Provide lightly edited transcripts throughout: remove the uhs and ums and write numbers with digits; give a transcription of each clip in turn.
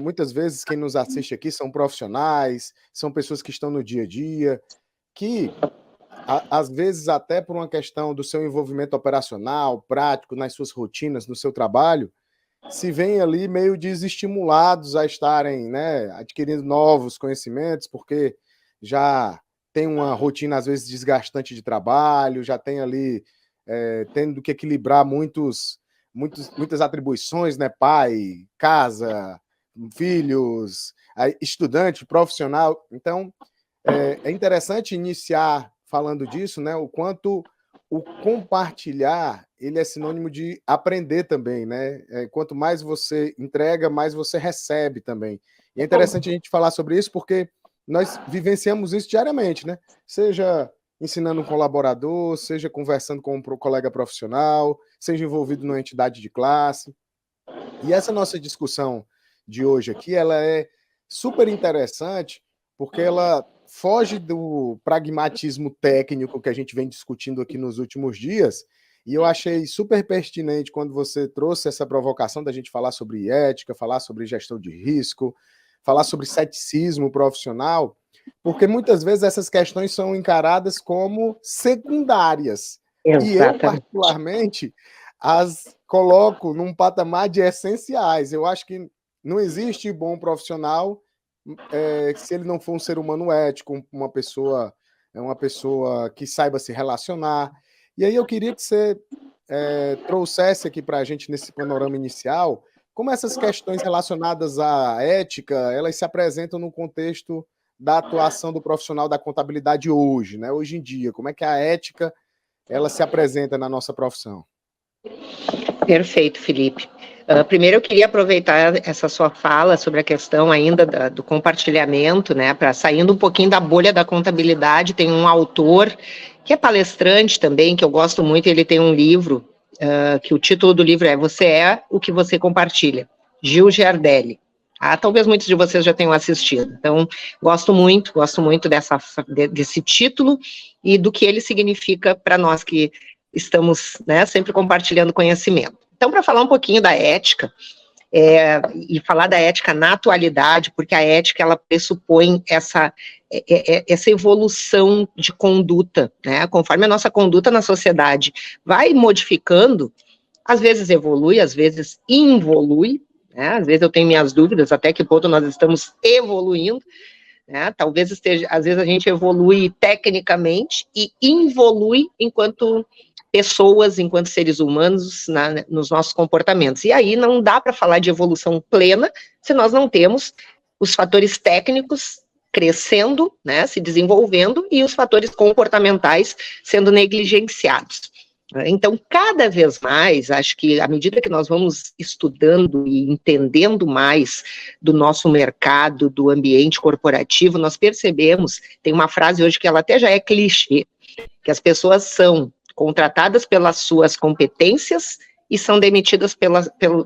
muitas vezes quem nos assiste aqui são profissionais, são pessoas que estão no dia a dia, que às vezes até por uma questão do seu envolvimento operacional, prático, nas suas rotinas, no seu trabalho, se veem ali meio desestimulados a estarem, né, adquirindo novos conhecimentos, porque já tem uma rotina, às vezes, desgastante de trabalho, já tem ali, tendo que equilibrar muitas atribuições, né, pai, casa, filhos, estudante, profissional. Então, é interessante iniciar falando disso, né, o quanto o compartilhar, ele é sinônimo de aprender também, né? Quanto mais você entrega, mais você recebe também. E é interessante a gente falar sobre isso porque nós vivenciamos isso diariamente, né? Seja ensinando um colaborador, seja conversando com um colega profissional, seja envolvido numa entidade de classe. E essa nossa discussão de hoje aqui, ela é super interessante porque ela foge do pragmatismo técnico que a gente vem discutindo aqui nos últimos dias, e eu achei super pertinente quando você trouxe essa provocação da gente falar sobre ética, falar sobre gestão de risco, falar sobre ceticismo profissional, porque muitas vezes essas questões são encaradas como secundárias. Exatamente. E eu, particularmente, as coloco num patamar de essenciais. Eu acho que não existe bom profissional se ele não for um ser humano ético, uma pessoa que saiba se relacionar. E aí eu queria que você trouxesse aqui para a gente, nesse panorama inicial, como essas questões relacionadas à ética, elas se apresentam no contexto da atuação do profissional da contabilidade hoje, né? Hoje em dia, como é que a ética ela se apresenta na nossa profissão? Perfeito, Felipe. Primeiro eu queria aproveitar essa sua fala sobre a questão ainda do compartilhamento, né, para saindo um pouquinho da bolha da contabilidade. Tem um autor que é palestrante também, que eu gosto muito, ele tem um livro, que o título do livro é Você é o que você compartilha, Gil Giardelli. Talvez muitos de vocês já tenham assistido. Então, gosto muito desse título e do que ele significa para nós que estamos, né, sempre compartilhando conhecimento. Então, para falar um pouquinho da ética, e falar da ética na atualidade, porque a ética, ela pressupõe essa evolução de conduta, né, conforme a nossa conduta na sociedade vai modificando, às vezes evolui, às vezes involui, né, às vezes eu tenho minhas dúvidas até que ponto nós estamos evoluindo, né, talvez às vezes a gente evolui tecnicamente e involui enquanto pessoas, enquanto seres humanos, nos nossos comportamentos. E aí não dá para falar de evolução plena se nós não temos os fatores técnicos crescendo, né, se desenvolvendo, e os fatores comportamentais sendo negligenciados. Então, cada vez mais, acho que à medida que nós vamos estudando e entendendo mais do nosso mercado, do ambiente corporativo, nós percebemos, tem uma frase hoje que ela até já é clichê, que as pessoas são contratadas pelas suas competências e são demitidas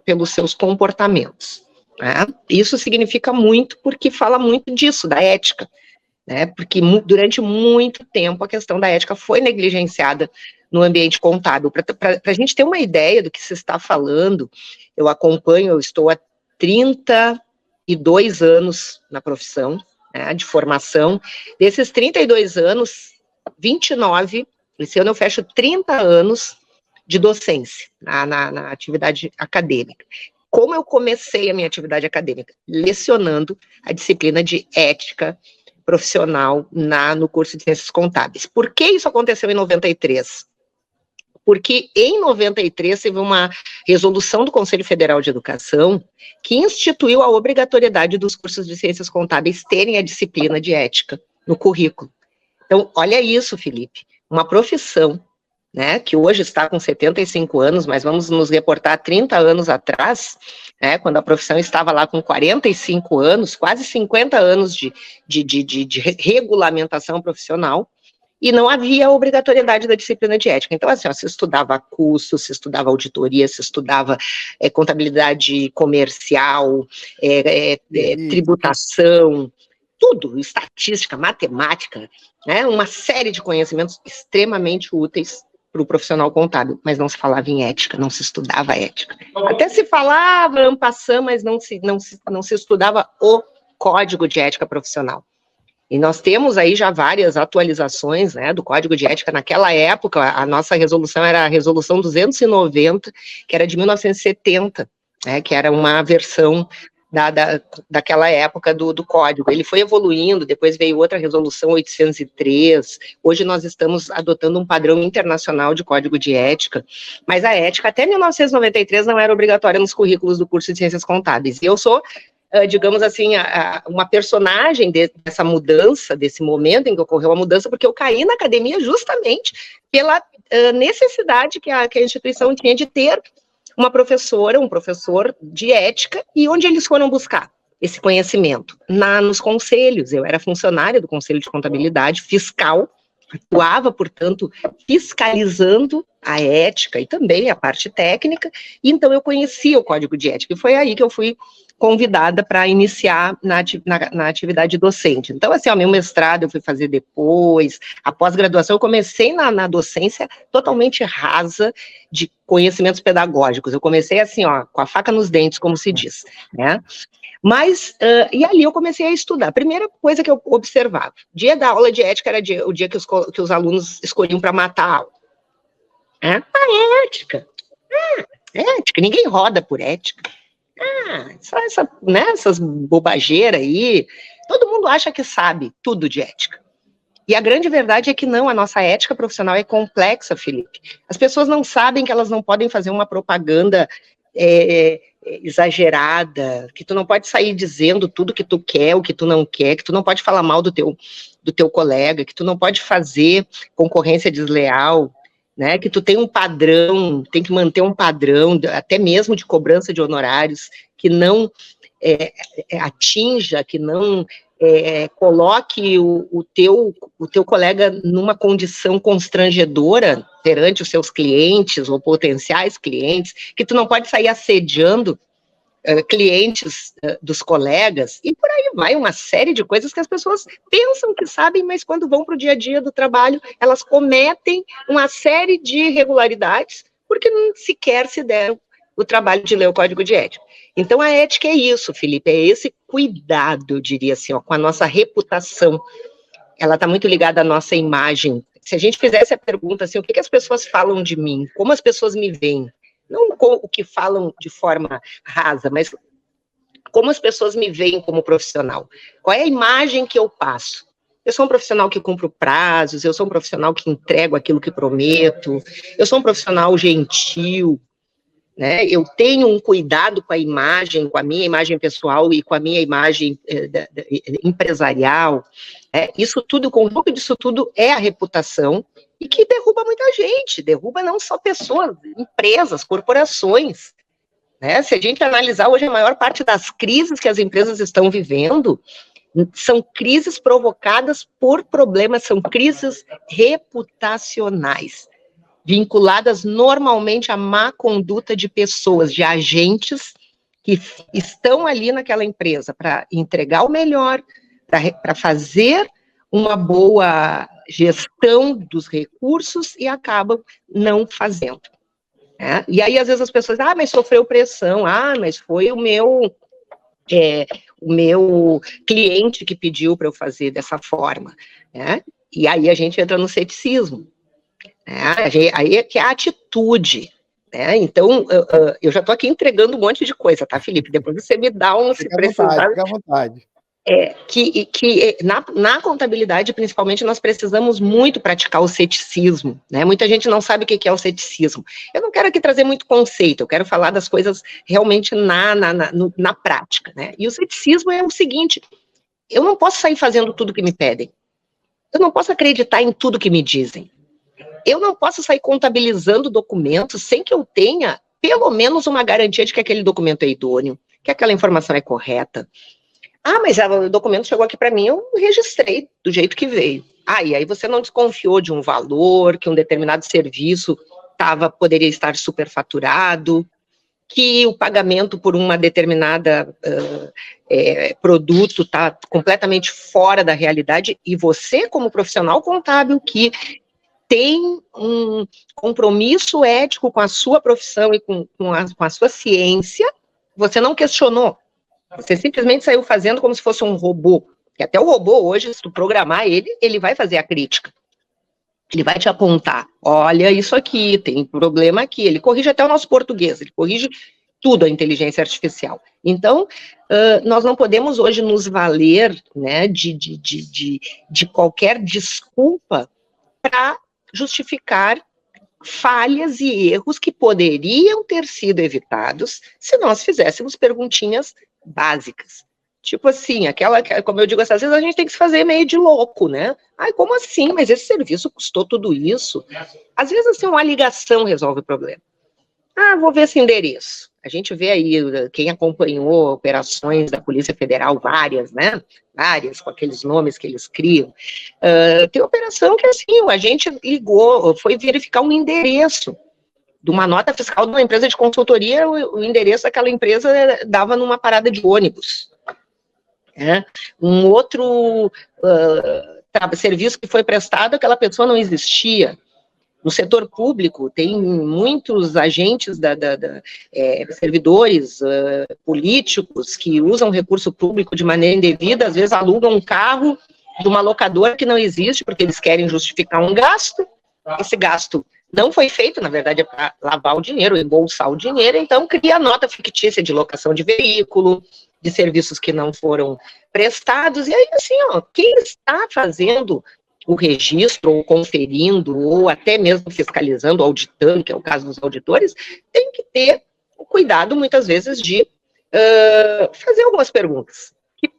pelos seus comportamentos. Né? Isso significa muito porque fala muito disso, da ética, né? Porque durante muito tempo a questão da ética foi negligenciada no ambiente contábil. Para a gente ter uma ideia do que se está falando, eu estou há 32 anos na profissão, né, de formação. Desses 32 anos, 29 esse ano eu fecho 30 anos de docência na atividade acadêmica. Como eu comecei a minha atividade acadêmica? Lecionando a disciplina de ética profissional no curso de Ciências Contábeis. Por que isso aconteceu em 93? Porque em 93 teve uma resolução do Conselho Federal de Educação que instituiu a obrigatoriedade dos cursos de Ciências Contábeis terem a disciplina de ética no currículo. Então, olha isso, Felipe. Uma profissão, né, que hoje está com 75 anos, mas vamos nos reportar 30 anos atrás, né, quando a profissão estava lá com 45 anos, quase 50 anos de regulamentação profissional, e não havia a obrigatoriedade da disciplina de ética. Então, assim, se estudava custo, se estudava auditoria, se estudava contabilidade comercial, tributação, tudo, estatística, matemática, né, uma série de conhecimentos extremamente úteis para o profissional contábil, mas não se falava em ética, não se estudava ética. Até se falava en passant, mas não se estudava o Código de Ética Profissional. E nós temos aí já várias atualizações, né, do Código de Ética. Naquela época, a nossa resolução era a Resolução 290, que era de 1970, né, que era uma versão daquela época do Código. Ele foi evoluindo, depois veio outra resolução 803, hoje nós estamos adotando um padrão internacional de Código de Ética, mas a ética até 1993 não era obrigatória nos currículos do curso de Ciências Contábeis, e eu sou, digamos assim, uma personagem dessa mudança, desse momento em que ocorreu a mudança, porque eu caí na academia justamente pela necessidade que a instituição tinha de ter uma professora, um professor de ética, e onde eles foram buscar esse conhecimento? Nos conselhos. Eu era funcionária do Conselho de Contabilidade Fiscal, atuava, portanto, fiscalizando a ética e também a parte técnica, e então eu conhecia o Código de Ética, e foi aí que eu fui convidada para iniciar na atividade docente. Então, assim, o meu mestrado eu fui fazer depois, a pós-graduação eu comecei na docência totalmente rasa de conhecimentos pedagógicos. Eu comecei assim, ó, com a faca nos dentes, como se diz, né? Mas, e ali eu comecei a estudar. A primeira coisa que eu observava, dia da aula de ética era o dia que os alunos escolhiam para matar a aula. A ética. Ética, ninguém roda por ética. Só essas bobageiras aí, todo mundo acha que sabe tudo de ética. E a grande verdade é que não, a nossa ética profissional é complexa, Felipe. As pessoas não sabem que elas não podem fazer uma propaganda exagerada, que tu não pode sair dizendo tudo que tu quer, o que tu não quer, que tu não pode falar mal do teu colega, que tu não pode fazer concorrência desleal, né, que tu tem um padrão, tem que manter um padrão, até mesmo de cobrança de honorários, que não atinja, que não coloque o teu colega numa condição constrangedora perante os seus clientes ou potenciais clientes, que tu não pode sair assediando clientes dos colegas, e por aí vai uma série de coisas que as pessoas pensam que sabem, mas quando vão para o dia a dia do trabalho, elas cometem uma série de irregularidades, porque não sequer se deram o trabalho de ler o Código de Ética. Então, a ética é isso, Felipe, é esse cuidado, eu diria assim, ó, com a nossa reputação. Ela está muito ligada à nossa imagem. Se a gente fizesse a pergunta assim, o que as pessoas falam de mim? Como as pessoas me veem? Não o que falam de forma rasa, mas como as pessoas me veem como profissional. Qual é a imagem que eu passo? Eu sou um profissional que cumpro prazos, eu sou um profissional que entrego aquilo que prometo, eu sou um profissional gentil, né? Eu tenho um cuidado com a imagem, com a minha imagem pessoal e com a minha imagem empresarial. Isso tudo, o conjunto disso tudo é a reputação, e que derruba muita gente, derruba não só pessoas, empresas, corporações, né? Se a gente analisar hoje, a maior parte das crises que as empresas estão vivendo são crises provocadas por problemas, são crises reputacionais, vinculadas normalmente à má conduta de pessoas, de agentes que estão ali naquela empresa para entregar o melhor, para fazer uma boa gestão dos recursos e acabam não fazendo. Né? E aí, às vezes, as pessoas, mas sofreu pressão, mas foi o meu cliente que pediu para eu fazer dessa forma. Né? E aí a gente entra no ceticismo. Aí é que é a atitude. Né? Então, eu já estou aqui entregando um monte de coisa, tá, Felipe? Depois você me dá um... Fica à vontade. Na contabilidade, principalmente, nós precisamos muito praticar o ceticismo, né? Muita gente não sabe o que é o ceticismo. Eu não quero aqui trazer muito conceito, eu quero falar das coisas realmente na prática, né? E o ceticismo é o seguinte: eu não posso sair fazendo tudo que me pedem, eu não posso acreditar em tudo que me dizem, eu não posso sair contabilizando documentos sem que eu tenha pelo menos uma garantia de que aquele documento é idôneo, que aquela informação é correta. Mas o documento chegou aqui para mim, eu registrei do jeito que veio. E aí você não desconfiou de um valor, que um determinado serviço poderia estar superfaturado, que o pagamento por uma determinada produto está completamente fora da realidade, e você, como profissional contábil, que tem um compromisso ético com a sua profissão e com a sua ciência, você não questionou. Você simplesmente saiu fazendo como se fosse um robô. Que até o robô hoje, se tu programar ele vai fazer a crítica. Ele vai te apontar, olha isso aqui, tem problema aqui. Ele corrige até o nosso português, ele corrige tudo, a inteligência artificial. Então, nós não podemos hoje nos valer, né, de qualquer desculpa para justificar falhas e erros que poderiam ter sido evitados se nós fizéssemos perguntinhas básicas. Tipo assim, como eu digo, às vezes a gente tem que se fazer meio de louco, né? Ai, como assim? Mas esse serviço custou tudo isso? Às vezes, assim, uma ligação resolve o problema. Ah, vou ver esse endereço. A gente vê aí, quem acompanhou operações da Polícia Federal, várias, né? Várias, com aqueles nomes que eles criam. Tem operação que, assim, o agente ligou, foi verificar um endereço de uma nota fiscal de uma empresa de consultoria, o endereço daquela empresa dava numa parada de ônibus. Um outro serviço que foi prestado, aquela pessoa não existia. No setor público, tem muitos agentes, servidores políticos que usam recurso público de maneira indevida, às vezes alugam um carro de uma locadora que não existe, porque eles querem justificar um gasto. Esse gasto não foi feito, na verdade, é para lavar o dinheiro, embolsar o dinheiro, então cria nota fictícia de locação de veículo, de serviços que não foram prestados, e aí, assim, ó, quem está fazendo o registro, ou conferindo, ou até mesmo fiscalizando, auditando, que é o caso dos auditores, tem que ter o cuidado, muitas vezes, de fazer algumas perguntas, que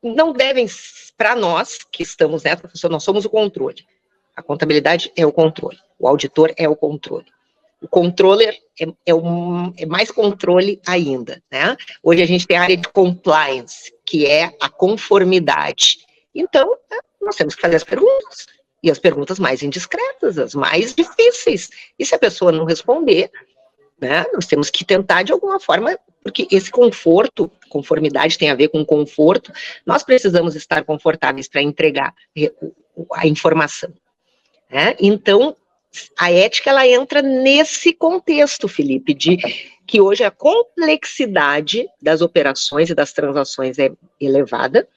não devem, para nós, que estamos nessa profissão, nós somos o controle. A contabilidade é o controle, o auditor é o controle. O controller é mais controle ainda, né? Hoje a gente tem a área de compliance, que é a conformidade. Então, nós temos que fazer as perguntas, e as perguntas mais indiscretas, as mais difíceis. E se a pessoa não responder, né, nós temos que tentar de alguma forma, porque esse conforto, conformidade tem a ver com conforto, nós precisamos estar confortáveis para entregar a informação. Né? Então, a ética, ela entra nesse contexto, Felipe, de que hoje a complexidade das operações e das transações é elevada.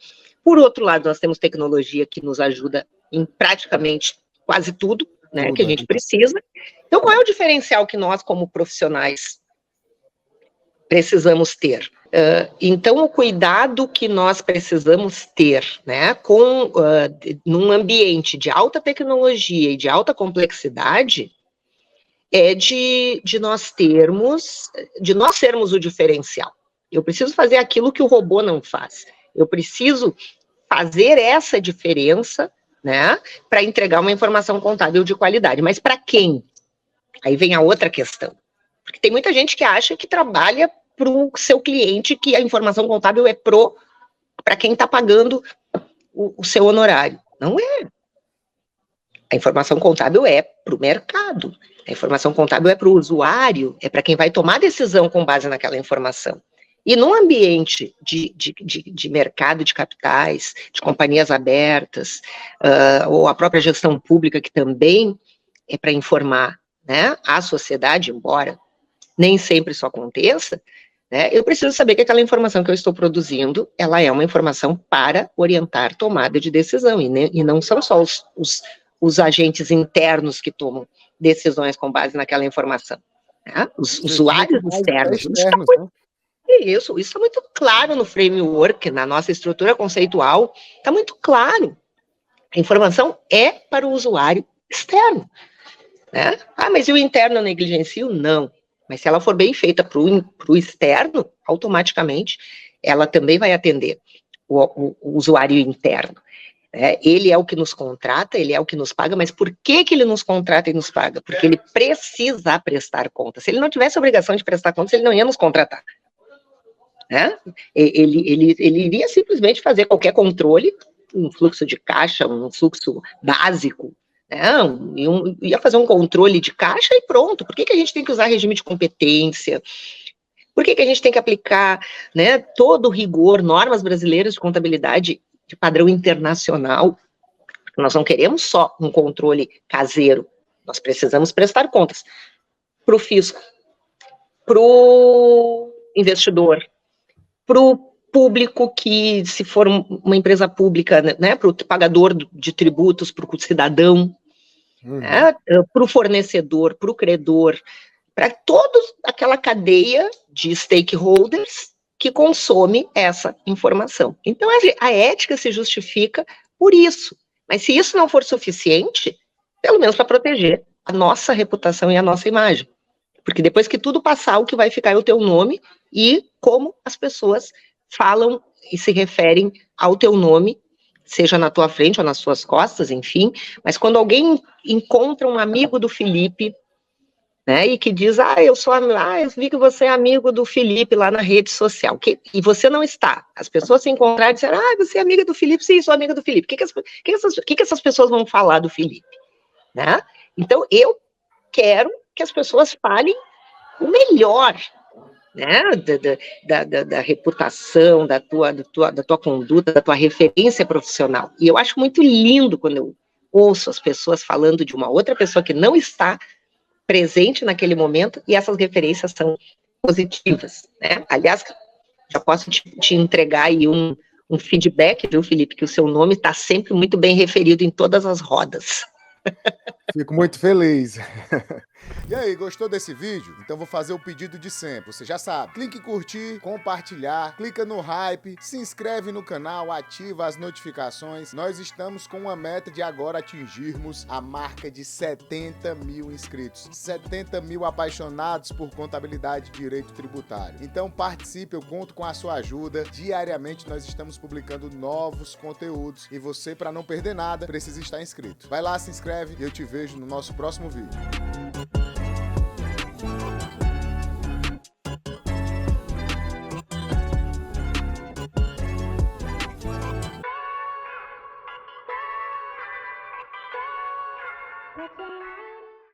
Por outro lado, nós temos tecnologia que nos ajuda em praticamente quase tudo, né, que a gente precisa. Então, qual é o diferencial que nós, como profissionais, precisamos ter? Então, o cuidado que nós precisamos ter, né, num ambiente de alta tecnologia e de alta complexidade, é de nós sermos o diferencial. Eu preciso fazer aquilo que o robô não faz. Eu preciso fazer essa diferença, né, para entregar uma informação contábil de qualidade. Mas para quem? Aí vem a outra questão. Porque tem muita gente que acha que trabalha para o seu cliente, que a informação contábil é para quem está pagando o seu honorário. Não é. A informação contábil é para o mercado. A informação contábil é para o usuário, é para quem vai tomar decisão com base naquela informação. E num ambiente de mercado de capitais, de companhias abertas, ou a própria gestão pública, que também é para informar, né, a sociedade, embora nem sempre isso aconteça, né, eu preciso saber que aquela informação que eu estou produzindo, ela é uma informação para orientar tomada de decisão, e não são só os agentes internos que tomam decisões com base naquela informação, né? Os usuários externos. Isso está muito claro no framework, na nossa estrutura conceitual, está muito claro. A informação é para o usuário externo. Né? Ah, mas e o interno eu negligencio? Não. Mas se ela for bem feita para o externo, automaticamente ela também vai atender o usuário interno. Ele é o que nos contrata, ele é o que nos paga, mas por que ele nos contrata e nos paga? Porque ele precisa prestar conta. Se ele não tivesse a obrigação de prestar contas, ele não ia nos contratar. Né? Ele iria simplesmente fazer qualquer controle, um fluxo de caixa, um fluxo básico, né? Ia fazer um controle de caixa e pronto. Por que a gente tem que usar regime de competência? Por que a gente tem que aplicar, né, todo o rigor, normas brasileiras de contabilidade de padrão internacional? Nós não queremos só um controle caseiro, nós precisamos prestar contas para o fisco, para o investidor, para o público que, se for uma empresa pública, né, para o pagador de tributos, para o cidadão, né, para o fornecedor, para o credor, para toda aquela cadeia de stakeholders que consome essa informação. Então, a ética se justifica por isso. Mas se isso não for suficiente, pelo menos para proteger a nossa reputação e a nossa imagem. Porque depois que tudo passar, o que vai ficar é o teu nome e como as pessoas falam e se referem ao teu nome, seja na tua frente ou nas suas costas, enfim. Mas quando alguém encontra um amigo do Felipe, né, e que diz, eu vi que você é amigo do Felipe lá na rede social, e você não está. As pessoas se encontrarem e disseram, você é amiga do Felipe? Sim, sou amiga do Felipe. O que essas pessoas vão falar do Felipe? Né? Então, eu quero que as pessoas falem o melhor, né, da reputação, da tua conduta, da tua referência profissional. E eu acho muito lindo quando eu ouço as pessoas falando de uma outra pessoa que não está presente naquele momento, e essas referências são positivas, né? Aliás, já posso te entregar aí um feedback, viu, Felipe, que o seu nome está sempre muito bem referido em todas as rodas. Fico muito feliz. E aí, gostou desse vídeo? Então vou fazer o pedido de sempre, você já sabe. Clique em curtir, compartilhar, clica no hype, se inscreve no canal, ativa as notificações. Nós estamos com uma meta de agora atingirmos a marca de 70 mil inscritos. 70 mil apaixonados por contabilidade e direito tributário. Então participe, eu conto com a sua ajuda. Diariamente nós estamos publicando novos conteúdos e você, para não perder nada, precisa estar inscrito. Vai lá, se inscreve e eu te vejo no nosso próximo vídeo. That's all.